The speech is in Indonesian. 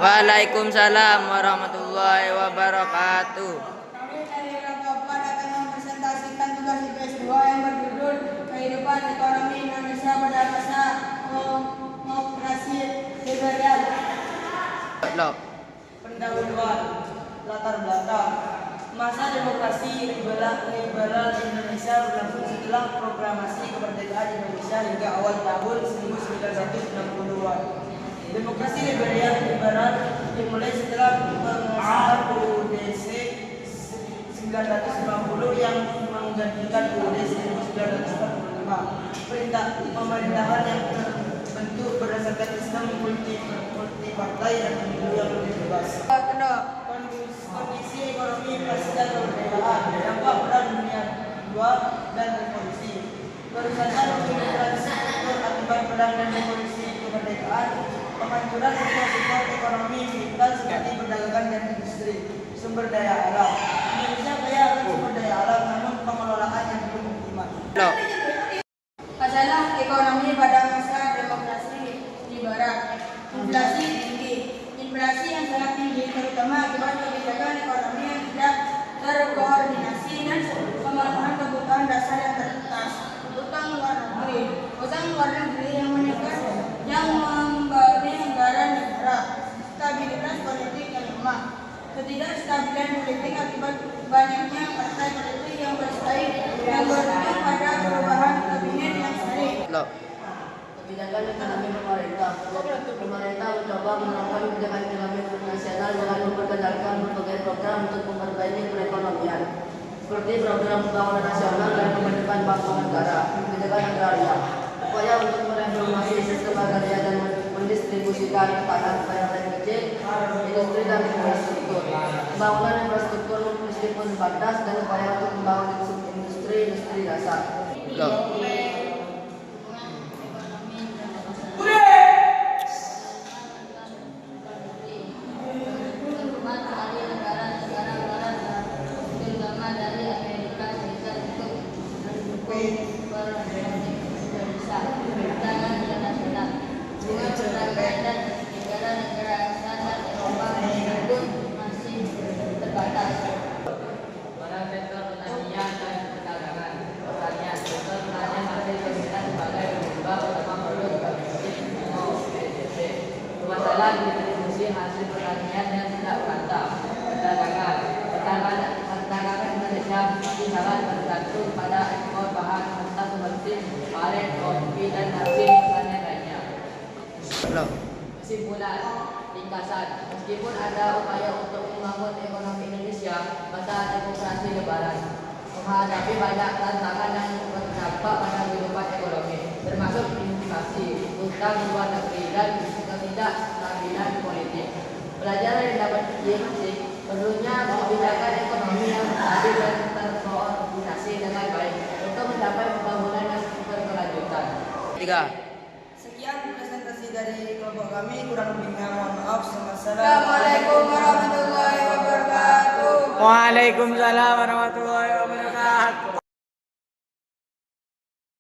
Waalaikumsalam warahmatullahi wabarakatuh. Kami dari Rabapan akan mempresentasikan tugas IPS 2 yang berjudul Kehidupan Ekonomi Indonesia pada Masa Demokrasi Liberal. Pendahuluan, latar belakang. Masa demokrasi liberal di Indonesia berlangsung setelah proklamasi kemerdekaan Indonesia hingga awal tahun 1960-an. Demokrasi liberal dimulai setelah pengesahan UUD 1990 yang menggantikan UUD 1945. Pemerintahan yang terbentuk berdasarkan sistem multi partai dan pemilu yang lebih bebas. Kondisi ekonomi pasca kemerdekaan, dampak perang dunia II dan revolusi. Kerusakan infrastruktur akibat perang dan revolusi kemerdekaan, penghancuran sektor ekonomi vital seperti perdagangan dan industri. Sumber daya alam. Indonesia kaya akan sumber daya alam, namun pengelolaan yang belum optimal. Masalah ekonomi pada masa demokrasi liberal. Inflasi tinggi. Inflasi yang sangat tinggi terutama akibat kebijakan ekonomi yang tidak terkoordinasi dan pemenuhan kebutuhan dasar yang terbatas. Utang luar negeri yang meningkat yang membebani anggaran negara. Stabilitas politik yang lemah. Ketidakstabilan politik akibat banyaknya partai politik yang bersaing yang berujung pada perubahan kabinet yang sering. Kebijakan ekonomi pemerintah mencoba menerapkan kebijakan ekonomi nasional dengan memperkenalkan berbagai program untuk memperbaiki perekonomian, seperti program pembangunan nasional dan pembentukan bank negara, kebijakan agraria, upaya untuk mereformasi sistem agraria dan mendistribusikan tanah kepada rakyat kecil, industri dan infrastruktur, pembangunan infrastruktur meskipun terbatas dan upaya untuk membangun industri dasar. Distribusi hasil pertanian yang tidak merata, perdagangan Indonesia masih sangat bergantung pada ekspor bahan mentah seperti paren, kopi dan hasil pertanian lainnya. Kesimpulan, ringkasan, meskipun ada upaya untuk membangun ekonomi Indonesia masa demokrasi lebaran menghadapi banyak tantangan yang berdampak pada kehidupan ekonomi, termasuk inflasi, utang luar negeri dan ketidakstabilan politik. Pelajaran yang dapat diambil perlunya kebijakan ekonomi yang stabil dan terkoordinasi dengan baik untuk mencapai pembangunan yang berkelanjutan. Sekian presentasi dari kelompok kami, kurang lebihnya mohon maaf. Assalamualaikum warahmatullahi wabarakatuh. Waalaikumsalam warahmatullahi wabarakatuh.